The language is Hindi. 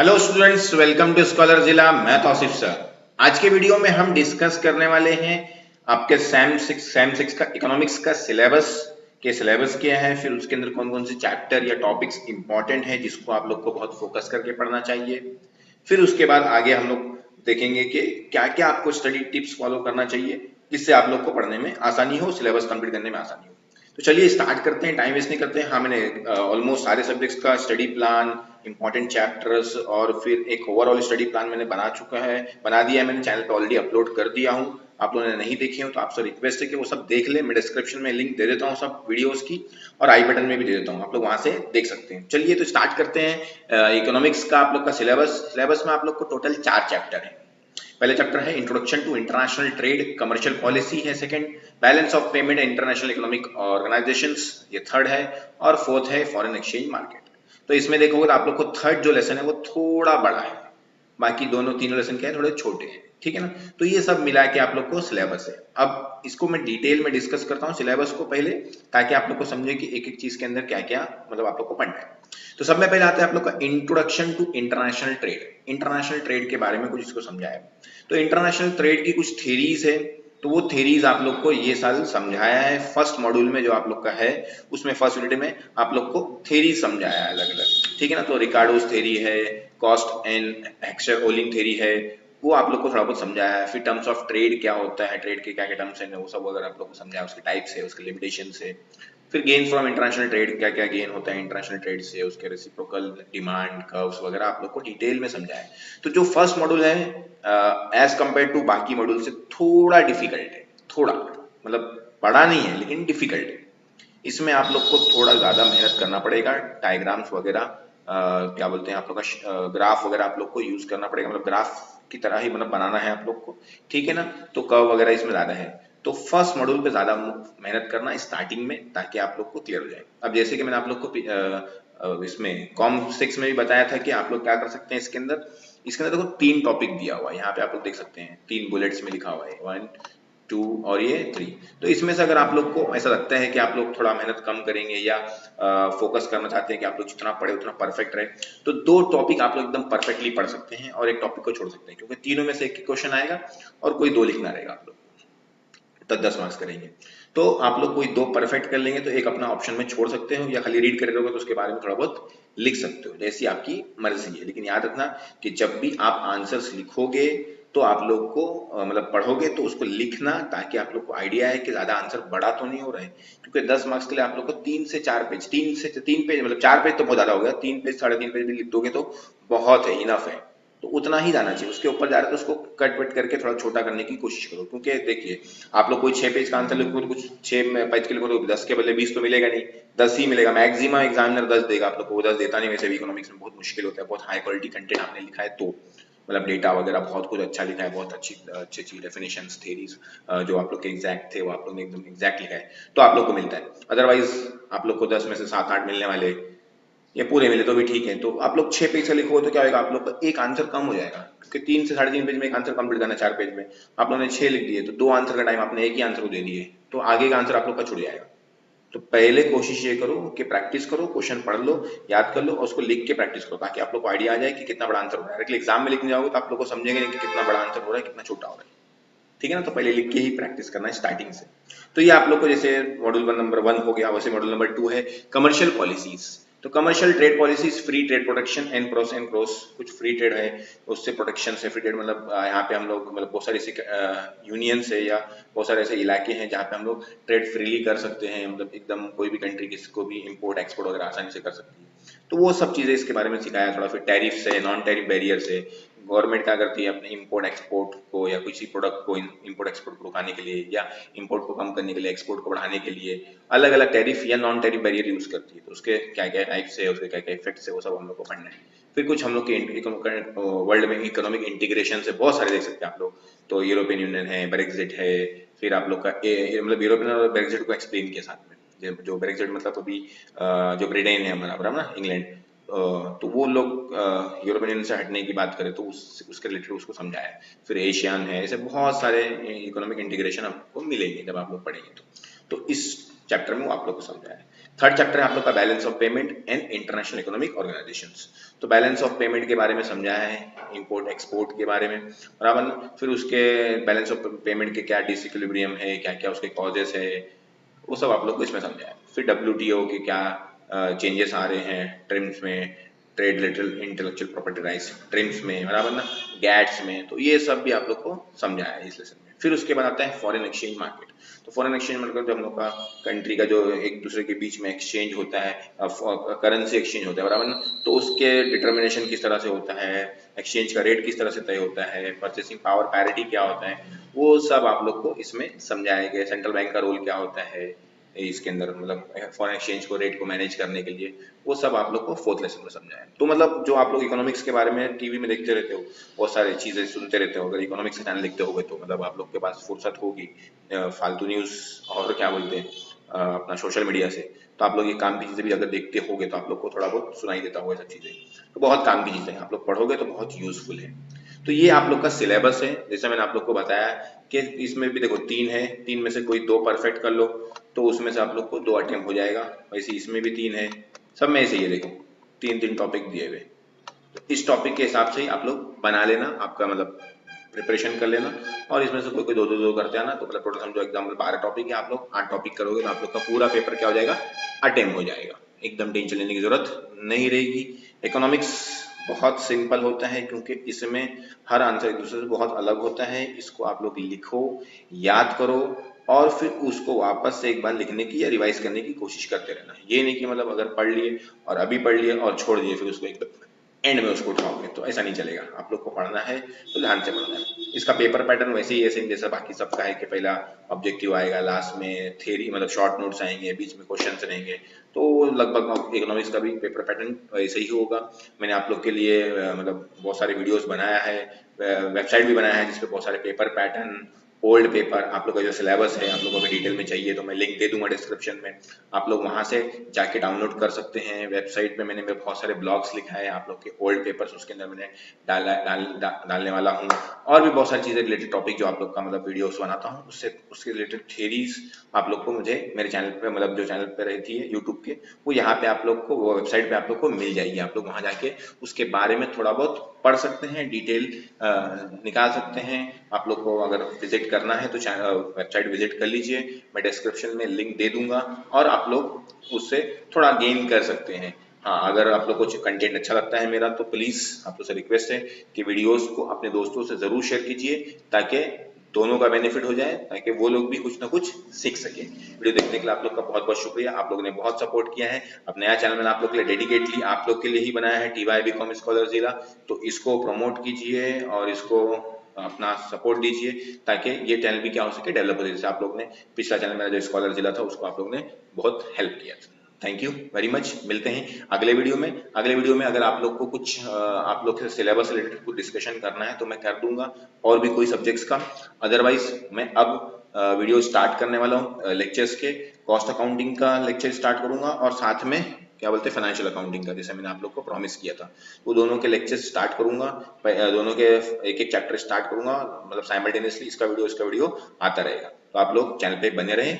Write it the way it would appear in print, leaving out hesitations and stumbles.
हेलो स्टूडेंट्स, वेलकम टू स्कॉलरजिला। मैं तौसीफ सर। आज के वीडियो में हम डिस्कस करने वाले हैं आपके सैम सिक्स का इकोनॉमिक्स का सिलेबस क्या है, फिर उसके अंदर कौन कौन से चैप्टर या टॉपिक्स इंपॉर्टेंट है जिसको आप लोग को बहुत फोकस करके पढ़ना चाहिए। फिर उसके बाद आगे हम लोग देखेंगे कि क्या क्या आपको स्टडी टिप्स फॉलो करना चाहिए जिससे आप लोग को पढ़ने में आसानी हो, सिलेबस कंप्लीट करने में आसानी हो। तो चलिए स्टार्ट करते हैं, टाइम वेस्ट नहीं करते हैं। हाँ, मैंने ऑलमोस्ट सारे सब्जेक्ट्स का स्टडी प्लान, इंपॉर्टेंट चैप्टर्स और फिर एक ओवरऑल स्टडी प्लान मैंने बना दिया है। मैंने चैनल पे ऑलरेडी अपलोड कर दिया हूँ। आप लोगों ने नहीं देखे हो तो आपसे रिक्वेस्ट है कि वो सब देख ले। मैं डिस्क्रिप्शन में लिंक दे देता हूँ सब वीडियोस की, और आई बटन में भी दे देता हूँ, आप लोग वहां से देख सकते हैं। चलिए तो स्टार्ट करते हैं इकोनॉमिक्स का आप लोग का सिलेबस में आप लोग को टोटल 4 चैप्टर है। पहले चैप्टर है introduction to international trade, commercial policy है second, balance of payment international economic organisations ये थर्ड है, और फोर्थ है फॉरेन एक्सचेंज मार्केट। तो इसमें देखोगे तो आप लोग को थर्ड जो लेसन है वो थोड़ा बड़ा है, बाकी तीनों लेसन क्या है, थोड़े छोटे हैं। ठीक है ना। तो ये सब मिला के आप लोग को सिलेबस है। अब इसको मैं डिटेल में डिस्कस करता हूँ सिलेबस को पहले, ताकि आप लोग को समझे कि एक एक चीज के अंदर क्या क्या मतलब आप लोग को पढ़ना है। तो सब में पहले आता है आप लोग का introduction to international trade. International trade के बारे में कुछ इसको समझाया। तो इंटरनेशनल ट्रेड की कुछ थ्योरीज है, तो वो थ्योरीज आप लोग को ये साल समझाया है फर्स्ट मॉड्यूल में जो आप लोग का है, उसमें फर्स्ट यूनिट में आप लोग को थ्योरी समझाया है अलग अलग। ठीक है ना। तो रिकार्डोस थ्योरी है, कॉस्ट एंड एक्सचेंज थ्योरी है, वो आप लोग को थोड़ा बहुत समझाया है। फिर टर्म्स ऑफ ट्रेड क्या होता है, ट्रेड के क्या क्या टर्म्स हैं, वो सब अगर आप लोग को समझाया, उसके टाइप्स है, उसके लिमिटेशंस है। फिर गेन फ्रॉम इंटरनेशनल ट्रेड, क्या क्या गेन होता है इंटरनेशनल ट्रेड से, उसके रेसिप्रोकल डिमांड कर्व्स वगैरह आप लोग को डिटेल में समझाया है। तो जो फर्स्ट मॉड्यूल है एज कंपेयर टू बाकी मॉड्यूल से थोड़ा डिफिकल्ट है, थोड़ा मतलब बड़ा नहीं है लेकिन डिफिकल्ट है। इसमें आप लोग को थोड़ा ज्यादा मेहनत करना पड़ेगा, डायग्राम्स वगैरह क्या बोलते हैं आप लोग का ग्राफ वगैरह आप लोग को यूज करना पड़ेगा, मतलब ग्राफ की तरह ही मतलब बनाना है आप लोग को। ठीक है ना। तो कर्व वगैरह इसमें ज्यादा है, तो फर्स्ट मॉड्यूल पे ज्यादा मेहनत करना स्टार्टिंग में, ताकि आप लोग को क्लियर हो जाए। अब जैसे कि मैंने आप लोग को इसमें कॉम 6 में भी बताया था कि आप लोग क्या कर सकते हैं इसके अंदर देखो 3 टॉपिक दिया हुआ है, यहाँ पे आप लोग देख सकते हैं 3 बुलेट्स में लिखा हुआ है 1 2 और ये 3। तो इसमें से अगर आप लोग को ऐसा लगता है कि आप लोग थोड़ा मेहनत कम करेंगे या फोकस करना चाहते हैं कि आप लोग जितना पढ़े उतना परफेक्ट रहे, तो 2 टॉपिक आप लोग एकदम परफेक्टली पढ़ सकते हैं और एक टॉपिक को छोड़ सकते हैं, क्योंकि तीनों में से एक क्वेश्चन आएगा और कोई 2 लिखना रहेगा आप लोग, तो 10 मार्क्स करेंगे। तो आप लोग कोई 2 परफेक्ट कर लेंगे तो एक अपना ऑप्शन में छोड़ सकते हो, या खाली रीड कर रहे हो तो उसके बारे में थोड़ा बहुत लिख सकते हो, जैसी आपकी मर्जी है। लेकिन याद रखना कि जब भी आप आंसर्स लिखोगे तो आप लोग को मतलब पढ़ोगे तो उसको लिखना, ताकि आप लोग को आइडिया है कि ज्यादा आंसर बड़ा तो नहीं हो रहा है। क्योंकि 10 मार्क्स के लिए आप लोग को 3 से 4 पेज, 3 पेज मतलब 4 पेज तो बहुत ज्यादा हो गया, 3 पेज 3.5 पेज भी लिख दोगे तो बहुत है, इनफ है। तो उतना ही जाना चाहिए, उसके ऊपर जा रहा है तो उसको कट वट करके थोड़ा छोटा करने की कोशिश करो। क्योंकि देखिए आप लोग कोई 6 पेज का आंसर लिखो तो कुछ 6 पेज के लिखो तो 10 के बदले 20 तो मिलेगा नहीं, 10 ही मिलेगा मैक्सिमम। एग्जामिनर 10 देगा आप लोग को, वो 10 देता नहीं। वैसे भी इकोनॉमिक्स में बहुत मुश्किल होता है, बहुत हाई क्वालिटी कंटेंट आपने लिखा है तो मतलब डेटा वगैरह बहुत कुछ अच्छा लिखा है, बहुत अच्छी अच्छी अच्छी डेफिनेशंस थ्योरीज जो आप लोग के एग्जैक्ट थे वो आप लोग ने एकदम एग्जैक्ट लिखा है, तो आप लोग को मिलता है। अदरवाइज आप लोग को 10 में से 7-8 मिलने वाले, ये पूरे मिले तो भी ठीक है। तो आप लोग 6 पेज का लिखो तो क्या होगा, आप लोग का एक आंसर कम हो जाएगा, क्योंकि 3 से 3.5 पेज में एक आंसर कंप्लीट करना है 4 पेज में, आप लोगों ने 6 लिख दिए तो 2 आंसर का टाइम आपने एक ही आंसर को दे दिए, तो आगे का आंसर आप लोग का छूट जाएगा। तो पहले कोशिश ये करो कि प्रैक्टिस करो, क्वेश्चन पढ़ लो, याद कर लो और उसको लिख के प्रैक्टिस करो, ताकि आप लोग को आइडिया आ जाए कि कितना बड़ा आंसर हो रहा है। एग्जाम में लिखने जाओगे तो आप लोग को समझेंगे नहीं कि कितना बड़ा आंसर हो रहा है, कितना छोटा हो रहा है। ठीक है ना। तो पहले लिख के ही प्रैक्टिस करना है स्टार्टिंग से। तो ये आप लोग को जैसे मॉड्यूल नंबर 1 हो गया, वैसे मॉड्यूल नंबर 2 है कमर्शियल पॉलिसीज। तो commercial trade policies, free trade protection and cross, कुछ फ्री ट्रेड है उससे प्रोटेक्शन से। फ्री ट्रेड मतलब यहाँ पे हम लोग मतलब बहुत सारे ऐसे यूनियंस है या बहुत सारे ऐसे इलाके हैं जहाँ पे हम लोग ट्रेड फ्रीली कर सकते हैं, मतलब एकदम कोई भी कंट्री किसी को भी इम्पोर्ट एक्सपोर्ट वगैरह आसानी से कर सकती है। तो वो सब चीजें इसके बारे में सिखाया थोड़ा। फिर टैरिफ है, नॉन टैरिफ बैरियर है, गवर्नमेंट क्या करती है अपने इंपोर्ट एक्सपोर्ट को या किसी प्रोडक्ट को इंपोर्ट एक्सपोर्ट को रुकाने के लिए या इंपोर्ट को कम करने के लिए, एक्सपोर्ट को बढ़ाने के लिए अलग अलग टैरिफ या नॉन टैरिफ बैरियर यूज करती है। तो उसके क्या क्या टाइप्स है, उसके क्या क्या इफेक्ट्स है, वो सब हम लोग को पढ़ना है। फिर कुछ हम लोग के वर्ल्ड में इकोनॉमिक इंटीग्रेशन से बहुत सारे देख सकते हैं आप लोग। तो यूरोपियन यूनियन है, ब्रेक्जिट है, फिर आप लोग का मतलब यूरोपियन और ब्रेक्जिट को एक्सप्लेन किया साथ में। जो ब्रेक्जिट मतलब अभी जो ब्रिटेन है हमारा ना, इंग्लैंड, तो वो लोग यूरोपियन यूनियन से हटने की बात करें तो उसके रिलेटेड उसको समझाया है। फिर एशियन है, ऐसे बहुत सारे इकोनॉमिक इंटीग्रेशन आपको मिलेंगे जब आप लोग पढ़ेंगे तो इस चैप्टर में वो आप लोग को समझाया है। थर्ड चैप्टर है आप लोग का balance of payment and international economic organisations. तो बैलेंस ऑफ पेमेंट के बारे में समझाया है, इंपोर्ट एक्सपोर्ट के बारे में बराबर। फिर उसके बैलेंस ऑफ पेमेंट के क्या डिसइक्विलिब्रियम है, क्या क्या उसके कॉजेस है, वो सब आप लोग को इसमें समझाया। फिर WTO के क्या चेंजेस आ रहे हैं ट्रिम्स में, trade related intellectual property rights TRIMS में बराबर ना, गैट्स में, तो ये सब भी आप लोग को समझाया है इस लेसन में। फिर उसके बाद आता है फॉरेन एक्सचेंज मार्केट। तो फॉरेन एक्सचेंज मार्केट जो हम लोग का कंट्री का जो एक दूसरे के बीच में एक्सचेंज होता है, करेंसी एक्सचेंज होता है बराबर ना, तो उसके डिटर्मिनेशन किस तरह से होता है, एक्सचेंज का रेट किस तरह से तय होता है, परचेसिंग पावर पैरिटी क्या होता है, वो सब आप लोग को इसमें समझाया गया। सेंट्रल बैंक का रोल क्या होता है इसके अंदर, मतलब फॉरेन एक्सचेंज को रेट को मैनेज करने के लिए, वो सब आप लोग को फोर्थ लेसन में समझाया। तो मतलब जो आप लोग इकोनॉमिक्स के बारे में टीवी में देखते रहते हो, बहुत सारी चीजें सुनते रहते हो, अगर इकोनॉमिक्स का चैनल देखते होगे तो मतलब आप लोग के पास फुर्सत होगी फालतू न्यूज और क्या बोलते हैं अपना सोशल मीडिया से, तो आप लोग ये काम की चीजें भी अगर देखते होगे तो आप लोग को थोड़ा बहुत सुनाई देता होगा सब चीजें, तो बहुत काम की चीजें हैं, आप लोग पढ़ोगे तो बहुत यूजफुल है। तो ये आप लोग का सिलेबस है, जैसे मैंने आप लोग को बताया कि इसमें भी देखो 3 है, 3 में से कोई 2 परफेक्ट कर लो तो उसमें से आप लोग को 2 अटेम्प्ट हो जाएगा। वैसे इसमें भी 3 है, सब में ऐसे ही है, देखो 3-3 टॉपिक दिए हुए, तो इस टॉपिक के हिसाब से ही आप लोग बना लेना, आपका मतलब प्रिपरेशन कर लेना। और इसमें से कोई कोई 2-2 करते हैं ना, तो मतलब टोटल समझो एग्जाम्पल 12 टॉपिक है, आप लोग 8 टॉपिक करोगे तो आप लोग का पूरा पेपर क्या हो जाएगा, अटेम्प्ट हो जाएगा, एकदम टेंशन लेने की जरूरत नहीं रहेगी। इकोनॉमिक्स बहुत सिंपल होता है क्योंकि इसमें हर आंसर एक दूसरे से बहुत अलग होता है। इसको आप लोग लिखो, याद करो और फिर उसको वापस से एक बार लिखने की या रिवाइज करने की कोशिश करते रहना। ये नहीं कि मतलब अगर पढ़ लिए और अभी पढ़ लिए और छोड़ दिए फिर उसको एक एंड में उसको उठाओगे, तो ऐसा नहीं चलेगा। आप लोग को पढ़ना है तो ध्यान से पढ़ना है। इसका पेपर पैटर्न वैसे ही ऐसे जैसा बाकी सबका है कि पहला ऑब्जेक्टिव आएगा, लास्ट में थ्योरी मतलब शॉर्ट नोट्स आएंगे, बीच में क्वेश्चंस रहेंगे, तो लगभग इकोनॉमिक्स का भी पेपर पैटर्न वैसे ही होगा। मैंने आप लोग के लिए मतलब बहुत सारे वीडियोस बनाया है, वेबसाइट भी बनाया है जिसपे बहुत सारे पेपर पैटर्न, ओल्ड पेपर, आप लोग का जो सिलेबस है आप लोगों को डिटेल में चाहिए तो मैं लिंक दे दूंगा डिस्क्रिप्शन में, आप लोग वहां से जाके डाउनलोड कर सकते हैं। वेबसाइट पे मैंने बहुत सारे ब्लॉग्स लिखा है आप लोग के ओल्ड पेपर्स, उसके अंदर मैंने डालने वाला हूँ। और भी बहुत सारी चीजें रिलेटेड टॉपिक जो आप लोग का मतलब वीडियोस बनाता हूँ उसके रिलेटेड थ्योरीज आप लोग को मुझे मेरे चैनल पे मतलब जो चैनल पे रहती है यूट्यूब के, वो यहाँ पे आप लोग को, वो वेबसाइट पे आप लोग को मिल जाएगी। आप लोग वहां जाके उसके बारे में थोड़ा बहुत पढ़ सकते हैं, डिटेल निकाल सकते हैं। आप लोग को अगर विजिट करना है तो वेबसाइट विजिट कर लीजिए, मैं डिस्क्रिप्शन में लिंक दे दूंगा और आप लोग उससे थोड़ा गेन कर सकते हैं। हाँ, अगर आप लोग को कंटेंट अच्छा लगता है मेरा तो प्लीज आप लोग से रिक्वेस्ट है कि वीडियोस को अपने दोस्तों से जरूर शेयर कीजिए ताकि दोनों का बेनिफिट हो जाए, ताकि वो लोग भी कुछ ना कुछ सीख सके। वीडियो देखने के लिए आप लोग का बहुत बहुत शुक्रिया, आप लोगों ने बहुत सपोर्ट किया है। अब नया चैनल मैंने आप लोग के लिए डेडिकेटली आप लोग के लिए ही बनाया है, TYBCOM स्कॉलरशिला, तो इसको प्रमोट कीजिए और इसको अपना सपोर्ट दीजिए ताकि ये चैनल भी क्या हो सके, डेवलप हो जाए। जैसे आप लोग ने पिछला चैनल मेरा जो स्कॉलरशिला था उसको आप लोग ने बहुत हेल्प किया था। Thank you very much. मिलते हैं अगले वीडियो में। अगले वीडियो में अगर आप लोग को कुछ आप लोग से सिलेबस रिलेटेड कुछ डिस्कशन करना है तो मैं कर दूंगा, और भी कोई सब्जेक्ट्स का। अदरवाइज मैं अब वीडियो स्टार्ट करने वाला हूँ लेक्चर्स के, कॉस्ट अकाउंटिंग का लेक्चर स्टार्ट करूंगा और साथ में क्या बोलते हैं फाइनेंशियल अकाउंटिंग का, जैसे मैंने आप लोग को प्रॉमिस किया था, वो दोनों के लेक्चर स्टार्ट करूंगा। दोनों के एक एक चैप्टर स्टार्ट करूंगा, मतलब साइमल्टेनियसली इसका वीडियो आता रहेगा। तो आप लोग चैनल पे बने रहें।